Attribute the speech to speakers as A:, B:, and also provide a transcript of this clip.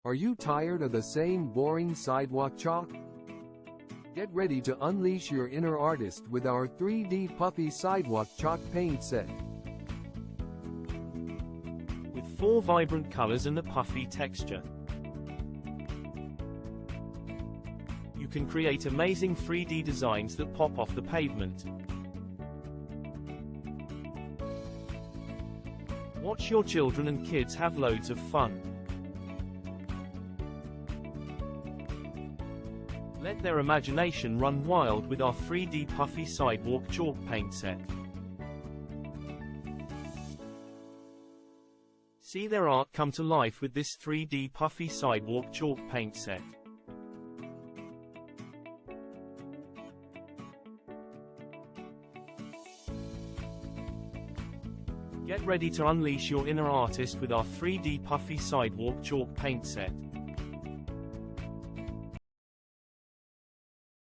A: Are you tired of the same boring sidewalk chalk? Get ready to unleash your inner artist with our 3D Puffy Sidewalk Chalk Paint set.
B: With 4 vibrant colors and a puffy texture, you can create amazing 3D designs that pop off the pavement. Watch your children and kids have loads of fun. Let their imagination run wild with our 3D Puffy Sidewalk Chalk Paint set. See their art come to life with this 3D Puffy Sidewalk Chalk Paint set. Get ready to unleash your inner artist with our 3D Puffy Sidewalk Chalk Paint set.